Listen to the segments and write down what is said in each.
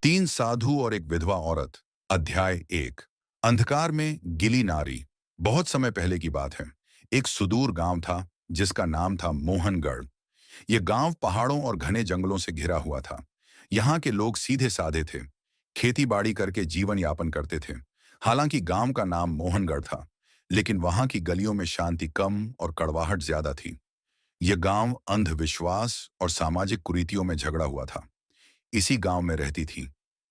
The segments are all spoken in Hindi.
तीन साधु और एक विधवा औरत। अध्याय एक। अंधकार में गिली नारी। बहुत समय पहले की बात है। एक सुदूर गांव था जिसका नाम था मोहनगढ़। यह गांव पहाड़ों और घने जंगलों से घिरा हुआ था। यहाँ के लोग सीधे साधे थे, खेती बाड़ी करके जीवन यापन करते थे। हालांकि गांव का नाम मोहनगढ़ था, लेकिन वहां की गलियों में शांति कम और कड़वाहट ज्यादा थी। यह गांव अंधविश्वास और सामाजिक कुरीतियों में झगड़ा हुआ था। इसी गांव में रहती थी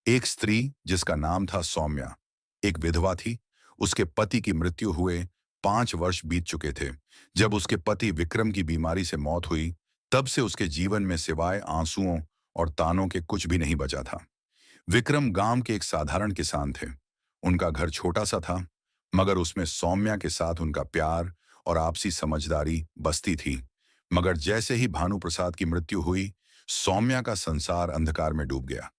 एक स्त्री जिसका नाम था सौम्या। एक विधवा थी। उसके पति की मृत्यु हुए 5 वर्ष बीत चुके थे। जब उसके पति विक्रम की बीमारी से मौत हुई, तब से उसके जीवन में सिवाय आंसुओं और तानों के कुछ भी नहीं बचा था। विक्रम गांव के एक साधारण किसान थे। उनका घर छोटा सा था, मगर उसमें सौम्या के साथ उनका प्यार और आपसी समझदारी बसती थी। मगर जैसे ही भानु प्रसाद की मृत्यु हुई, सौम्या का संसार अंधकार में डूब गया।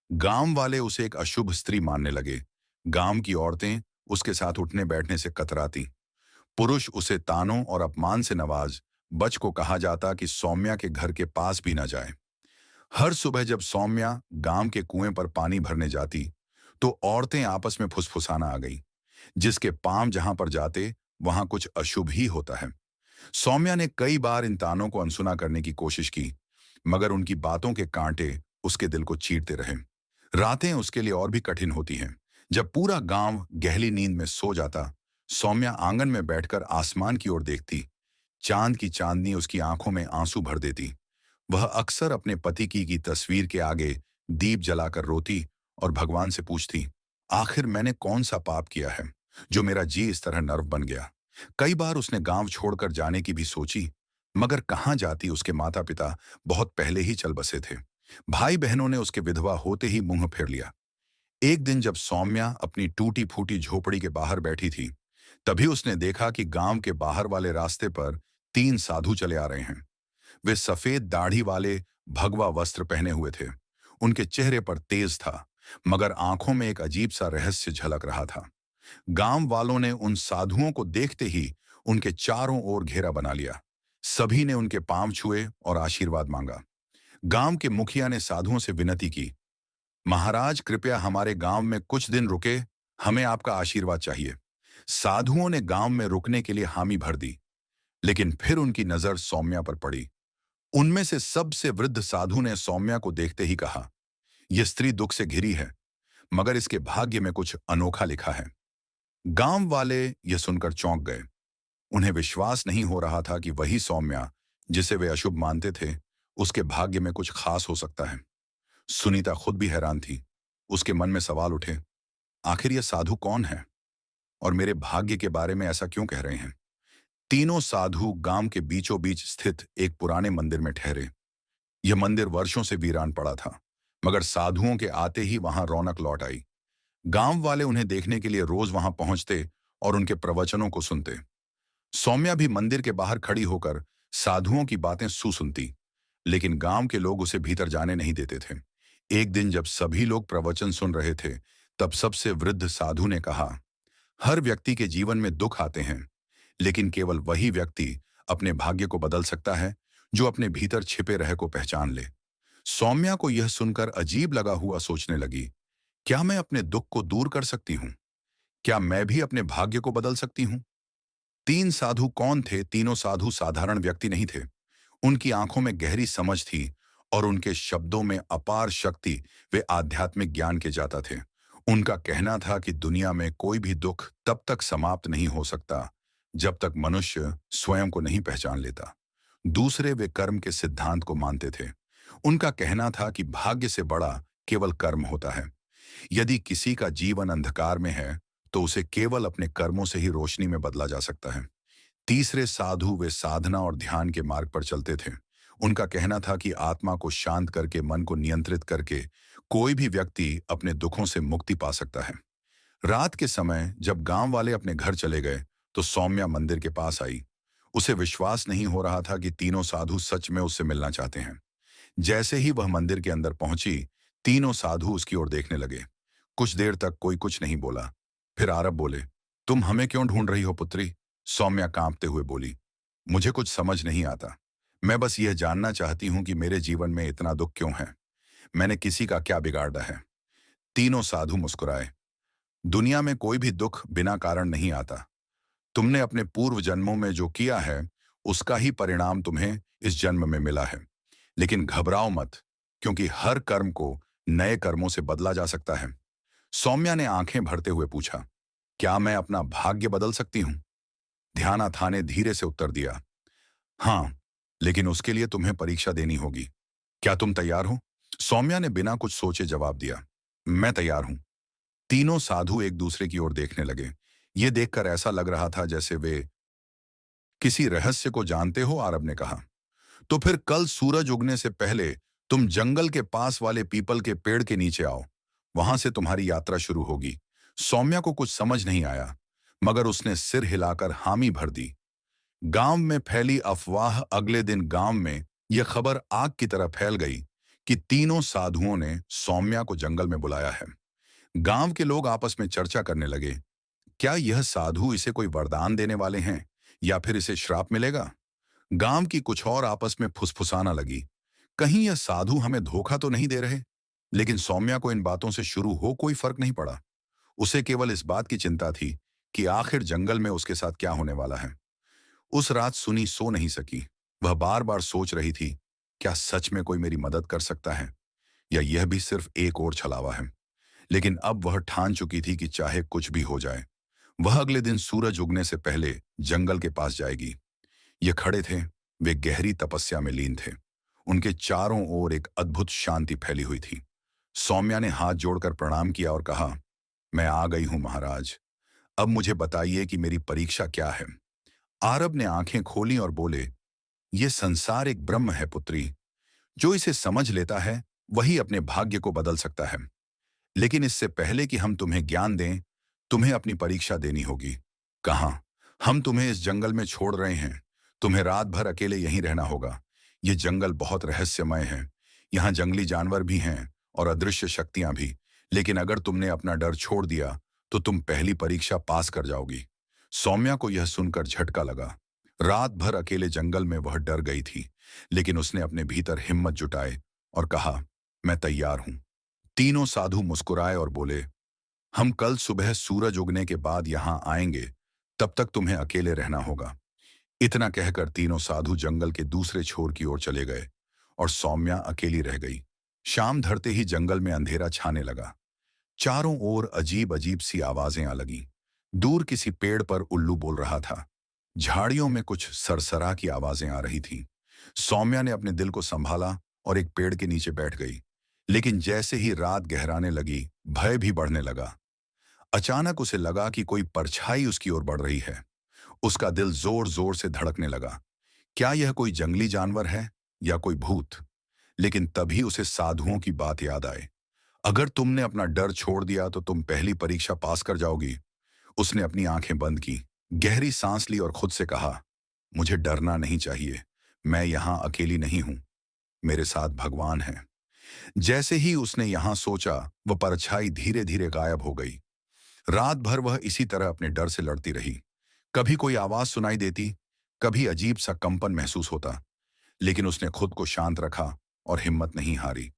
गांव वाले उसे एक अशुभ स्त्री मानने लगे। गांव की औरतें उसके साथ उठने बैठने से कतराती। पुरुष उसे तानों और अपमान से नवाज। बच को कहा जाता कि सौम्या के घर के पास भी न जाए। हर सुबह जब सौम्या गांव के कुएं पर पानी भरने जाती, तो औरतें आपस में फुसफुसाना आ गई। जिसके पांव जहां पर जाते, वहां कुछ अशुभ ही होता है। सौम्या ने कई बार इन तानों को अनसुना करने की कोशिश की, मगर उनकी बातों के कांटे उसके दिल को चीरते रहे। रातें उसके लिए और भी कठिन होती हैं। जब पूरा गांव गहरी नींद में सो जाता, सौम्या आंगन में बैठकर आसमान की ओर देखती। चांद की चांदनी उसकी आंखों में आंसू भर देती। वह अक्सर अपने पति की तस्वीर के आगे दीप जलाकर रोती और भगवान से पूछती, आखिर मैंने कौन सा पाप किया है जो मेरा जी इस तरह नर्व बन गया। कई बार उसने गांव छोड़कर जाने की भी सोची, मगर कहाँ जाती। उसके माता पिता बहुत पहले ही चल बसे थे। भाई बहनों ने उसके विधवा होते ही मुंह फेर लिया। एक दिन जब सौम्या अपनी टूटी फूटी झोपड़ी के बाहर बैठी थी, तभी उसने देखा कि गांव के बाहर वाले रास्ते पर तीन साधु चले आ रहे हैं। वे सफेद दाढ़ी वाले, भगवा वस्त्र पहने हुए थे। उनके चेहरे पर तेज था, मगर आंखों में एक अजीब सा रहस्य झलक रहा था। गांव वालों ने उन साधुओं को देखते ही उनके चारों ओर घेरा बना लिया। सभी ने उनके पांव छुए और आशीर्वाद मांगा। गांव के मुखिया ने साधुओं से विनती की, महाराज कृपया हमारे गांव में कुछ दिन रुके, हमें आपका आशीर्वाद चाहिए। साधुओं ने गांव में रुकने के लिए हामी भर दी, लेकिन फिर उनकी नजर सौम्या पर पड़ी। उनमें से सबसे वृद्ध साधु ने सौम्या को देखते ही कहा, यह स्त्री दुख से घिरी है, मगर इसके भाग्य में कुछ अनोखा लिखा है। गांव वाले यह सुनकर चौंक गए। उन्हें विश्वास नहीं हो रहा था कि वही सौम्या जिसे वे अशुभ मानते थे, उसके भाग्य में कुछ खास हो सकता है। सुनीता खुद भी हैरान थी। उसके मन में सवाल उठे, आखिर यह साधु कौन है और मेरे भाग्य के बारे में ऐसा क्यों कह रहे हैं। तीनों साधु गांव के बीचों बीच स्थित एक पुराने मंदिर में ठहरे। यह मंदिर वर्षों से वीरान पड़ा था, मगर साधुओं के आते ही वहां रौनक लौट आई। गांव वाले उन्हें देखने के लिए रोज वहां पहुंचते और उनके प्रवचनों को सुनते। सौम्या भी मंदिर के बाहर खड़ी होकर साधुओं की बातें सुनती, लेकिन गांव के लोग उसे भीतर जाने नहीं देते थे। एक दिन जब सभी लोग प्रवचन सुन रहे थे, तब सबसे वृद्ध साधु ने कहा, हर व्यक्ति के जीवन में दुख आते हैं, लेकिन केवल वही व्यक्ति अपने भाग्य को बदल सकता है जो अपने भीतर छिपे रह को पहचान ले। सौम्या को यह सुनकर अजीब लगा हुआ सोचने लगी, क्या मैं अपने दुख को दूर कर सकती हूँ? क्या मैं भी अपने भाग्य को बदल सकती हूँ? तीन साधु कौन थे? तीनों साधु साधारण व्यक्ति नहीं थे। उनकी आंखों में गहरी समझ थी और उनके शब्दों में अपार शक्ति। वे आध्यात्मिक ज्ञान के जाता थे। उनका कहना था कि दुनिया में कोई भी दुख तब तक समाप्त नहीं हो सकता जब तक मनुष्य स्वयं को नहीं पहचान लेता। दूसरे, वे कर्म के सिद्धांत को मानते थे। उनका कहना था कि भाग्य से बड़ा केवल कर्म होता है। यदि किसी का जीवन अंधकार में है, तो उसे केवल अपने कर्मों से ही रोशनी में बदला जा सकता है। तीसरे साधु, वे साधना और ध्यान के मार्ग पर चलते थे। उनका कहना था कि आत्मा को शांत करके, मन को नियंत्रित करके कोई भी व्यक्ति अपने दुखों से मुक्ति पा सकता है। रात के समय जब गांव वाले अपने घर चले गए, तो सौम्या मंदिर के पास आई। उसे विश्वास नहीं हो रहा था कि तीनों साधु सच में उससे मिलना चाहते हैं। जैसे ही वह मंदिर के अंदर पहुंची, तीनों साधु उसकी ओर देखने लगे। कुछ देर तक कोई कुछ नहीं बोला। फिर आरब बोले, तुम हमें क्यों ढूंढ रही हो पुत्री? सौम्या कांपते हुए बोली, मुझे कुछ समझ नहीं आता। मैं बस यह जानना चाहती हूं कि मेरे जीवन में इतना दुख क्यों है। मैंने किसी का क्या बिगाड़ा है? तीनों साधु मुस्कुराए। दुनिया में कोई भी दुख बिना कारण नहीं आता। तुमने अपने पूर्व जन्मों में जो किया है, उसका ही परिणाम तुम्हें इस जन्म में मिला है। लेकिन घबराओ मत, क्योंकि हर कर्म को नए कर्मों से बदला जा सकता है। सौम्या ने आंखें भरते हुए पूछा, क्या मैं अपना भाग्य बदल सकती हूं? ध्यानाथा ने धीरे से उत्तर दिया, हाँ, लेकिन उसके लिए तुम्हें परीक्षा देनी होगी। क्या तुम तैयार हो? सौम्या ने बिना कुछ सोचे जवाब दिया, मैं तैयार हूं। तीनों साधु एक दूसरे की ओर देखने लगे। ये देखकर ऐसा लग रहा था जैसे वे किसी रहस्य को जानते हो। आरब ने कहा, तो फिर कल सूरज उगने से पहले तुम जंगल के पास वाले पीपल के पेड़ के नीचे आओ। वहां से तुम्हारी यात्रा शुरू होगी। सौम्या को कुछ समझ नहीं आया, मगर उसने सिर हिलाकर हामी भर दी। गांव में फैली अफवाह अगले दिन गांव में यह खबर आग की तरह फैल गई कि तीनों साधुओं ने सौम्या को जंगल में बुलाया है। गांव के लोग आपस में चर्चा करने लगे, क्या यह साधु इसे कोई वरदान देने वाले हैं या फिर इसे श्राप मिलेगा? गांव की कुछ और आपस में फुसफुसाना लगी, कहीं यह साधु हमें धोखा तो नहीं दे रहे? लेकिन सौम्या को इन बातों से शुरू हो कोई फर्क नहीं पड़ा। उसे केवल इस बात की चिंता थी कि आखिर जंगल में उसके साथ क्या होने वाला है। उस रात सुनी सो नहीं सकी। वह बार बार सोच रही थी, क्या सच में कोई मेरी मदद कर सकता है, या यह भी सिर्फ एक और छलावा है? लेकिन अब वह ठान चुकी थी कि चाहे कुछ भी हो जाए, वह अगले दिन सूरज उगने से पहले जंगल के पास जाएगी। ये खड़े थे, वे गहरी तपस्या में लीन थे। उनके चारों ओर एक अद्भुत शांति फैली हुई थी। सौम्या ने हाथ जोड़कर प्रणाम किया और कहा, मैं आ गई हूं महाराज। अब मुझे बताइए कि मेरी परीक्षा क्या है? आरब ने आंखें खोली और बोले, ये संसार एक ब्रह्म है पुत्री। जो इसे समझ लेता है वही अपने भाग्य को बदल सकता है। लेकिन इससे पहले कि हम तुम्हें ज्ञान दें, तुम्हें अपनी परीक्षा देनी होगी। कहाँ? हम तुम्हें इस जंगल में छोड़ रहे हैं। तुम्हें रात भर अकेले यहीं रहना होगा। ये जंगल बहुत रहस्यमय है। यहाँ जंगली जानवर भी हैं और अदृश्य शक्तियां भी। लेकिन अगर तुमने अपना डर छोड़ दिया तो तुम पहली परीक्षा पास कर जाओगी। सौम्या को यह सुनकर झटका लगा। रात भर अकेले जंगल में वह डर गई थी, लेकिन उसने अपने भीतर हिम्मत जुटाए और कहा, मैं तैयार हूं। तीनों साधु मुस्कुराए और बोले, हम कल सुबह सूरज उगने के बाद यहां आएंगे। तब तक तुम्हें अकेले रहना होगा। इतना कहकर तीनों साधु जंगल के दूसरे छोर की ओर चले गए और सौम्या अकेली रह गई। शाम ढलते ही जंगल में अंधेरा छाने लगा। चारों ओर अजीब अजीब सी आवाजें आ लगीं। दूर किसी पेड़ पर उल्लू बोल रहा था। झाड़ियों में कुछ सरसरा की आवाजें आ रही थीं। सौम्या ने अपने दिल को संभाला और एक पेड़ के नीचे बैठ गई। लेकिन जैसे ही रात गहराने लगी, भय भी बढ़ने लगा। अचानक उसे लगा कि कोई परछाई उसकी ओर बढ़ रही है। उसका दिल जोर जोर से धड़कने लगा। क्या यह कोई जंगली जानवर है या कोई भूत? लेकिन तभी उसे साधुओं की बात याद आए। अगर तुमने अपना डर छोड़ दिया तो तुम पहली परीक्षा पास कर जाओगी। उसने अपनी आंखें बंद की, गहरी सांस ली और खुद से कहा, मुझे डरना नहीं चाहिए। मैं यहां अकेली नहीं हूं, मेरे साथ भगवान है। जैसे ही उसने यहां सोचा, वह परछाई धीरे धीरे गायब हो गई। रात भर वह इसी तरह अपने डर से लड़ती रही। कभी कोई आवाज सुनाई देती, कभी अजीब सा कंपन महसूस होता, लेकिन उसने खुद को शांत रखा और हिम्मत नहीं हारी।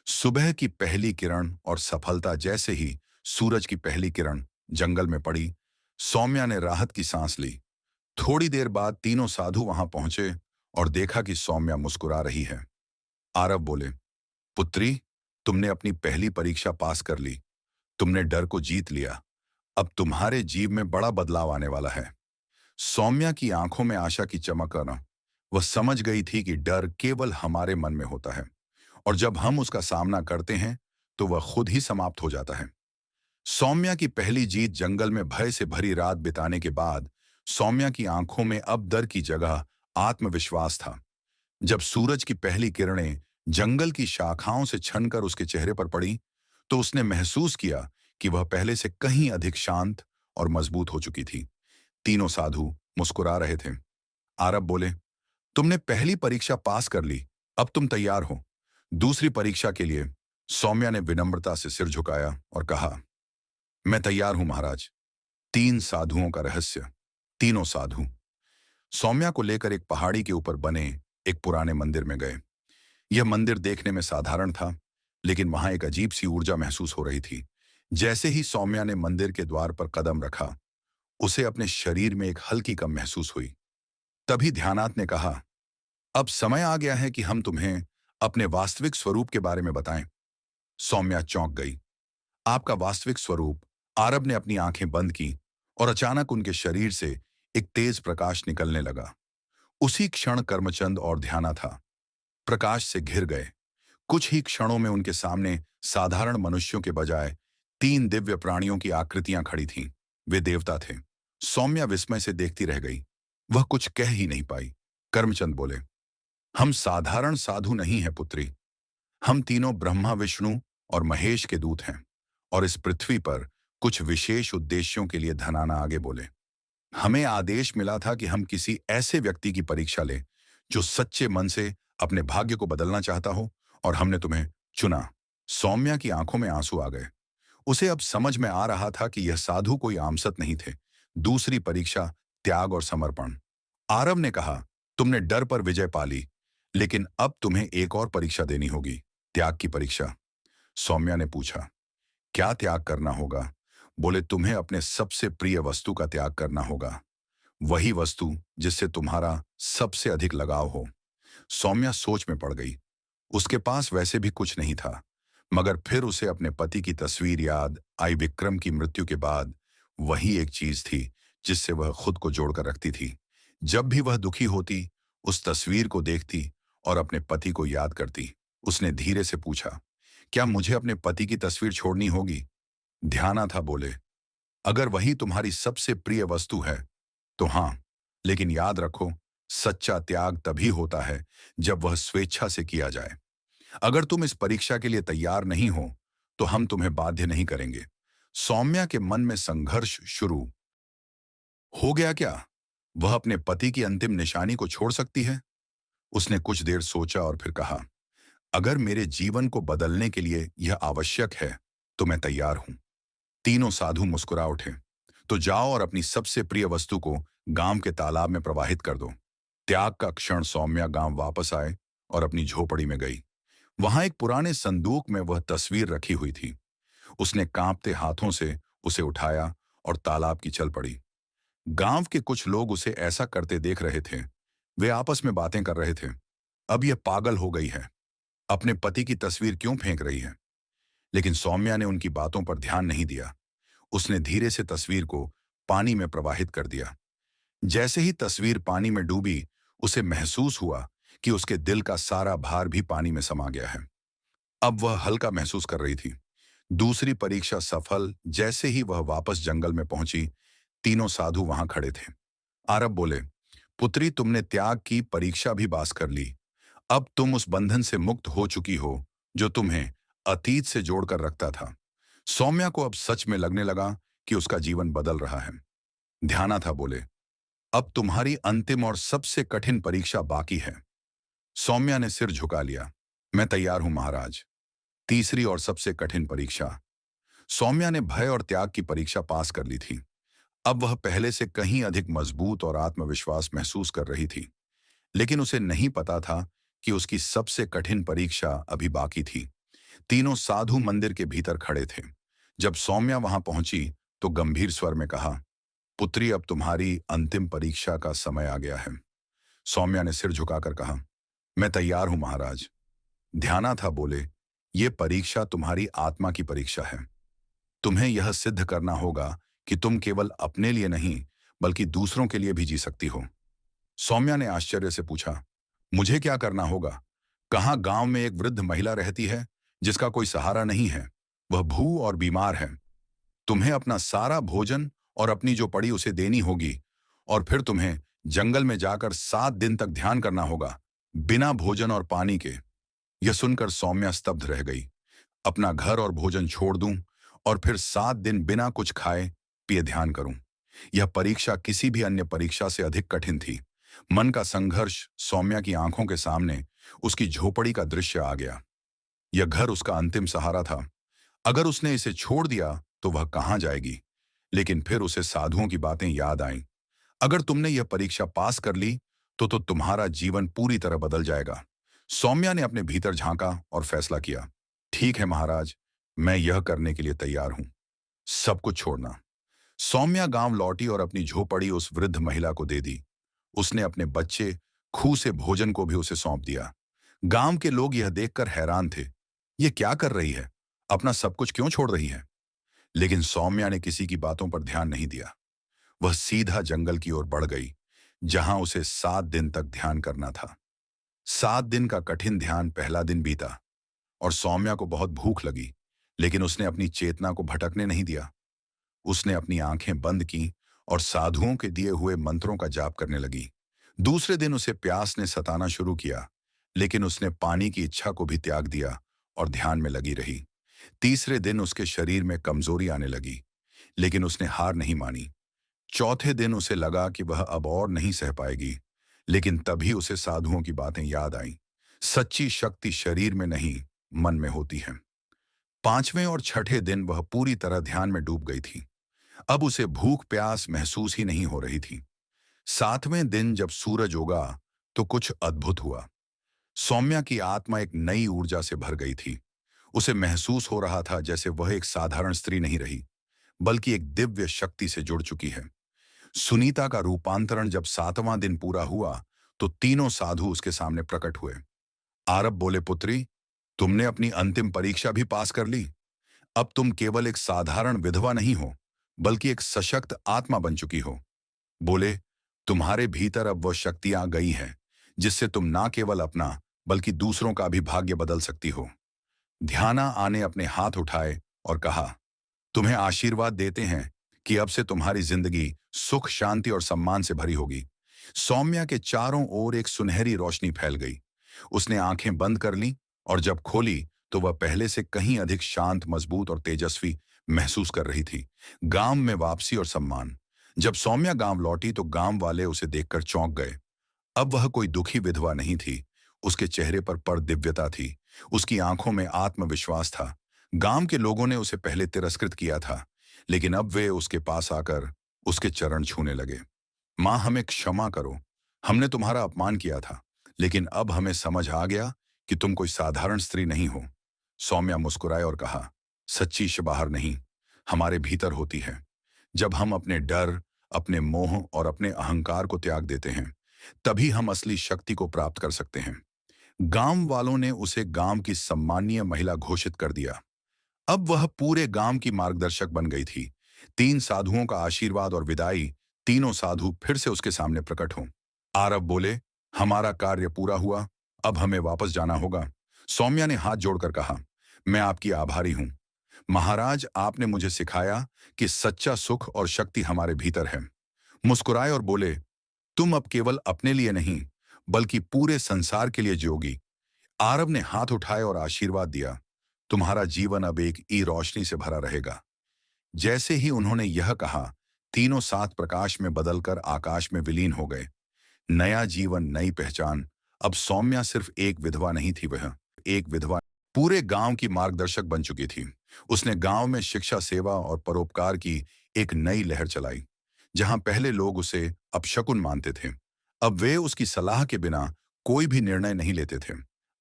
सुबह की पहली किरण और सफलता जैसे ही सूरज की पहली किरण जंगल में पड़ी, सौम्या ने राहत की सांस ली। थोड़ी देर बाद तीनों साधु वहां पहुंचे और देखा कि सौम्या मुस्कुरा रही है। आरव बोले, पुत्री, तुमने अपनी पहली परीक्षा पास कर ली। तुमने डर को जीत लिया। अब तुम्हारे जीव में बड़ा बदलाव आने वाला है। सौम्या की आंखों में आशा की चमक आना। वह समझ गई थी कि डर केवल हमारे मन में होता है, और जब हम उसका सामना करते हैं तो वह खुद ही समाप्त हो जाता है। सौम्या की पहली जीत जंगल में भय से भरी रात बिताने के बाद सौम्या की आंखों में अब डर की जगह आत्मविश्वास था। जब सूरज की पहली किरणें जंगल की शाखाओं से छनकर उसके चेहरे पर पड़ी, तो उसने महसूस किया कि वह पहले से कहीं अधिक शांत और मजबूत हो चुकी थी। तीनों साधु मुस्कुरा रहे थे। आरब बोले, तुमने पहली परीक्षा पास कर ली, अब तुम तैयार हो दूसरी परीक्षा के लिए? सौम्या ने विनम्रता से सिर झुकाया और कहा, मैं तैयार हूं महाराज। तीन साधुओं का रहस्य। तीनों साधु सौम्या को लेकर एक पहाड़ी के ऊपर बने एक पुराने मंदिर में गए। यह मंदिर देखने में साधारण था, लेकिन वहां एक अजीब सी ऊर्जा महसूस हो रही थी। जैसे ही सौम्या ने मंदिर के द्वार पर कदम रखा, उसे अपने शरीर में एक हल्की कम महसूस हुई। तभी ध्यानात ने कहा, अब समय आ गया है कि हम तुम्हें अपने वास्तविक स्वरूप के बारे में बताएं। सौम्या चौंक गई। आपका वास्तविक स्वरूप? आरब ने अपनी आंखें बंद की और अचानक उनके शरीर से एक तेज प्रकाश निकलने लगा। उसी क्षण कर्मचंद और ध्याना था प्रकाश से घिर गए। कुछ ही क्षणों में उनके सामने साधारण मनुष्यों के बजाय तीन दिव्य प्राणियों की आकृतियां खड़ी थीं। वे देवता थे। सौम्या विस्मय से देखती रह गई। वह कुछ कह ही नहीं पाई। कर्मचंद बोले, हम साधारण साधु नहीं हैं पुत्री। हम तीनों ब्रह्मा, विष्णु और महेश के दूत हैं, और इस पृथ्वी पर कुछ विशेष उद्देश्यों के लिए धनाना आगे बोले। हमें आदेश मिला था कि हम किसी ऐसे व्यक्ति की परीक्षा लें जो सच्चे मन से अपने भाग्य को बदलना चाहता हो, और हमने तुम्हें चुना। सौम्या की आंखों में आंसू आ गए। उसे अब समझ में आ रहा था कि यह साधु कोई आमसत नहीं थे। दूसरी परीक्षा, त्याग और समर्पण। आरव ने कहा, तुमने डर पर विजय पा ली, लेकिन अब तुम्हें एक और परीक्षा देनी होगी, त्याग की परीक्षा। सौम्या ने पूछा, क्या त्याग करना होगा? बोले, तुम्हें अपने सबसे प्रिय वस्तु का त्याग करना होगा, वही वस्तु जिससे तुम्हारा सबसे अधिक लगाव हो। सौम्या सोच में पड़ गई। उसके पास वैसे भी कुछ नहीं था, मगर फिर उसे अपने पति की तस्वीर याद आई। विक्रम की मृत्यु के बाद वही एक चीज थी जिससे वह खुद को जोड़कर रखती थी। जब भी वह दुखी होती, उस तस्वीर को देखती और अपने पति को याद करती। उसने धीरे से पूछा, क्या मुझे अपने पति की तस्वीर छोड़नी होगी? ध्याना था बोले, अगर वही तुम्हारी सबसे प्रिय वस्तु है तो हाँ, लेकिन याद रखो, सच्चा त्याग तभी होता है जब वह स्वेच्छा से किया जाए। अगर तुम इस परीक्षा के लिए तैयार नहीं हो तो हम तुम्हें बाध्य नहीं करेंगे। सौम्या के मन में संघर्ष शुरू हो गया। क्या वह अपने पति की अंतिम निशानी को छोड़ सकती है? उसने कुछ देर सोचा और फिर कहा, अगर मेरे जीवन को बदलने के लिए यह आवश्यक है तो मैं तैयार हूं। तीनों साधु मुस्कुरा उठे। तो जाओ और अपनी सबसे प्रिय वस्तु को गांव के तालाब में प्रवाहित कर दो। त्याग का क्षण सौम्या गांव वापस आए और अपनी झोपड़ी में गई। वहां एक पुराने संदूक में वह तस्वीर रखी हुई थी। उसने कांपते हाथों से उसे उठाया और तालाब की चल पड़ी। गांव के कुछ लोग उसे ऐसा करते देख रहे थे। वे आपस में बातें कर रहे थे, अब यह पागल हो गई है, अपने पति की तस्वीर क्यों फेंक रही है? लेकिन सौम्या ने उनकी बातों पर ध्यान नहीं दिया। उसने धीरे से तस्वीर को पानी में प्रवाहित कर दिया। जैसे ही तस्वीर पानी में डूबी, उसे महसूस हुआ कि उसके दिल का सारा भार भी पानी में समा गया है। अब वह हल्का महसूस कर रही थी। दूसरी परीक्षा सफल। जैसे ही वह वापस जंगल में पहुंची, तीनों साधु वहां खड़े थे। आरब बोले, पुत्री, तुमने त्याग की परीक्षा भी पास कर ली। अब तुम उस बंधन से मुक्त हो चुकी हो जो तुम्हें अतीत से जोड़कर रखता था। सौम्या को अब सच में लगने लगा कि उसका जीवन बदल रहा है। ध्याना था बोले, अब तुम्हारी अंतिम और सबसे कठिन परीक्षा बाकी है। सौम्या ने सिर झुका लिया। मैं तैयार हूं महाराज। तीसरी और सबसे कठिन परीक्षा। सौम्या ने भय और त्याग की परीक्षा पास कर ली थी। अब वह पहले से कहीं अधिक मजबूत और आत्मविश्वास महसूस कर रही थी। लेकिन उसे नहीं पता था कि उसकी सबसे कठिन परीक्षा अभी बाकी थी। तीनों साधु मंदिर के भीतर खड़े थे। जब सौम्या वहां पहुंची तो गंभीर स्वर में कहा, पुत्री, अब तुम्हारी अंतिम परीक्षा का समय आ गया है। सौम्या ने सिर झुकाकर कहा, मैं तैयार हूं महाराज। ध्याना था बोले, ये परीक्षा तुम्हारी आत्मा की परीक्षा है। तुम्हें यह सिद्ध करना होगा कि तुम केवल अपने लिए नहीं बल्कि दूसरों के लिए भी जी सकती हो। सौम्या ने आश्चर्य से पूछा, मुझे क्या करना होगा? कहाँ गांव में एक वृद्ध महिला रहती है जिसका कोई सहारा नहीं है। वह भू और बीमार है। तुम्हें अपना सारा भोजन और अपनी जो पड़ी उसे देनी होगी, और फिर तुम्हें जंगल में जाकर 7 दिन तक ध्यान करना होगा, बिना भोजन और पानी के। यह सुनकर सौम्या स्तब्ध रह गई। अपना घर और भोजन छोड़ दूं और फिर 7 दिन बिना कुछ खाए पिए ध्यान करूं? यह परीक्षा किसी भी अन्य परीक्षा से अधिक कठिन थी। मन का संघर्ष। सौम्या की आंखों के सामने उसकी झोपड़ी का दृश्य आ गया। यह घर उसका अंतिम सहारा था। अगर उसने इसे छोड़ दिया तो वह कहां जाएगी? लेकिन फिर उसे साधुओं की बातें याद आईं। अगर तुमने यह परीक्षा पास कर ली तो तुम्हारा जीवन पूरी तरह बदल जाएगा। सौम्या ने अपने भीतर झांका और फैसला किया, ठीक है महाराज, मैं यह करने के लिए तैयार हूं। सब कुछ छोड़ना। सौम्या गांव लौटी और अपनी झोपड़ी उस वृद्ध महिला को दे दी। उसने अपने बच्चे खूह से भोजन को भी उसे सौंप दिया। गांव के लोग यह देखकर हैरान थे। ये क्या कर रही है? अपना सब कुछ क्यों छोड़ रही है? लेकिन सौम्या ने किसी की बातों पर ध्यान नहीं दिया। वह सीधा जंगल की ओर बढ़ गई, जहां उसे 7 दिन तक ध्यान करना था। 7 दिन का कठिन ध्यान पहला दिन बीता और सौम्या को बहुत भूख लगी, लेकिन उसने अपनी चेतना को भटकने नहीं दिया। उसने अपनी आंखें बंद की और साधुओं के दिए हुए मंत्रों का जाप करने लगी। दूसरे दिन उसे प्यास ने सताना शुरू किया, लेकिन उसने पानी की इच्छा को भी त्याग दिया और ध्यान में लगी रही। तीसरे दिन उसके शरीर में कमजोरी आने लगी, लेकिन उसने हार नहीं मानी। चौथे दिन उसे लगा कि वह अब और नहीं सह पाएगी, लेकिन तभी उसे साधुओं की बातें याद आईं। सच्ची शक्ति शरीर में नहीं, मन में होती है। पांचवें और छठे दिन वह पूरी तरह ध्यान में डूब गई थी। अब उसे भूख प्यास महसूस ही नहीं हो रही थी। सातवें दिन जब सूरज उगा तो कुछ अद्भुत हुआ। सौम्या की आत्मा एक नई ऊर्जा से भर गई थी। उसे महसूस हो रहा था जैसे वह एक साधारण स्त्री नहीं रही, बल्कि एक दिव्य शक्ति से जुड़ चुकी है। सुनीता का रूपांतरण जब 7वां दिन पूरा हुआ तो तीनों साधु उसके सामने प्रकट हुए। आरब बोले, पुत्री, तुमने अपनी अंतिम परीक्षा भी पास कर ली। अब तुम केवल एक साधारण विधवा नहीं हो, बल्कि एक सशक्त आत्मा बन चुकी हो। बोले, तुम्हारे भीतर अब वह शक्ति आ गई है जिससे तुम ना केवल अपना बल्कि दूसरों का भी भाग्य बदल सकती हो। ध्याना आने अपने हाथ उठाए और कहा, तुम्हें आशीर्वाद देते हैं कि अब से तुम्हारी जिंदगी सुख शांति और सम्मान से भरी होगी। सौम्या के चारों ओर एक सुनहरी रोशनी फैल गई। उसने आंखें बंद कर लीं और जब खोली तो वह पहले से कहीं अधिक शांत, मजबूत और तेजस्वी महसूस कर रही थी। गांव में वापसी और सम्मान। जब सौम्या गांव लौटी तो गांव वाले उसे देखकर चौंक गए। अब वह कोई दुखी विधवा नहीं थी। उसके चेहरे पर दिव्यता थी। उसकी आंखों में आत्मविश्वास था। गांव के लोगों ने उसे पहले तिरस्कृत किया था, लेकिन अब वे उसके पास आकर उसके चरण छूने लगे। माँ, हमें क्षमा करो। हमने तुम्हारा अपमान किया था, लेकिन अब हमें समझ आ गया कि तुम कोई साधारण स्त्री नहीं हो। सौम्या मुस्कुराए और कहा, सच्ची बाहर नहीं, हमारे भीतर होती है। जब हम अपने डर, अपने मोह और अपने अहंकार को त्याग देते हैं, तभी हम असली शक्ति को प्राप्त कर सकते हैं। गांव वालों ने उसे गांव की सम्मानीय महिला घोषित कर दिया। अब वह पूरे गांव की मार्गदर्शक बन गई थी। 3 साधुओं का आशीर्वाद और विदाई। तीनों साधु फिर से उसके सामने प्रकट हों। आरब बोले, हमारा कार्य पूरा हुआ, अब हमें वापस जाना होगा। सौम्या ने हाथ जोड़कर कहा, मैं आपकी आभारी हूं। महाराज, आपने मुझे सिखाया कि सच्चा सुख और शक्ति हमारे भीतर है। मुस्कुराए और बोले, तुम अब केवल अपने लिए नहीं, बल्कि पूरे संसार के लिए जियोगी। आरब ने हाथ उठाए और आशीर्वाद दिया, तुम्हारा जीवन अब एक ई रोशनी से भरा रहेगा। जैसे ही उन्होंने यह कहा, तीनों सात प्रकाश में बदलकर आकाश में विलीन हो गए। नया जीवन, नई पहचान। अब सौम्या सिर्फ एक विधवा नहीं थी, वह एक विधवा पूरे गांव की मार्गदर्शक बन चुकी थी। उसने गांव में शिक्षा, सेवा और परोपकार की एक नई लहर चलाई। जहां पहले लोग उसे अपशकुन मानते थे, अब वे उसकी सलाह के बिना कोई भी निर्णय नहीं लेते थे।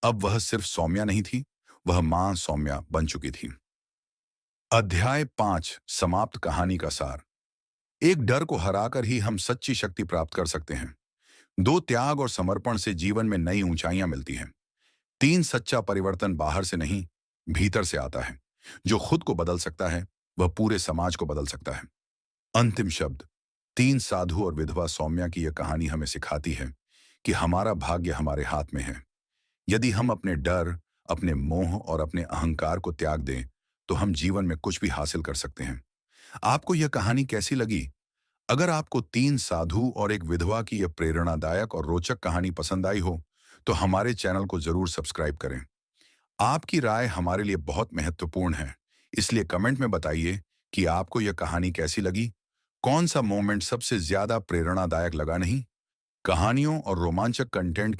अब वह सिर्फ सौम्या नहीं थी, वह मां सौम्या बन चुकी थी। अध्याय 5, समाप्त। कहानी का सार। एक डर को हराकर ही हम सच्ची शक्ति प्राप्त कर सकते हैं। 2, त्याग और समर्पण से जीवन में नई ऊंचाइयां मिलती हैं। 3, सच्चा परिवर्तन बाहर से नहीं, भीतर से आता है। जो खुद को बदल सकता है, वह पूरे समाज को बदल सकता है। अंतिम शब्द। 3 साधु और विधवा सौम्या की यह कहानी हमें सिखाती है कि हमारा भाग्य हमारे हाथ में है। यदि हम अपने डर, अपने मोह और अपने अहंकार को त्याग दें, तो हम जीवन में कुछ भी हासिल कर सकते हैं। आपको यह कहानी कैसी लगी? अगर आपको 3 साधु और एक विधवा की यह प्रेरणादायक और रोचक कहानी पसंद आई हो, तो हमारे चैनल को जरूर सब्सक्राइब करें। आपकी राय हमारे लिए बहुत महत्वपूर्ण है, इसलिए कमेंट में बताइए कि आपको यह कहानी कैसी लगी। कौन सा मोमेंट सबसे ज्यादा प्रेरणादायक लगा? नहीं, कहानियों और रोमांचक कंटेंट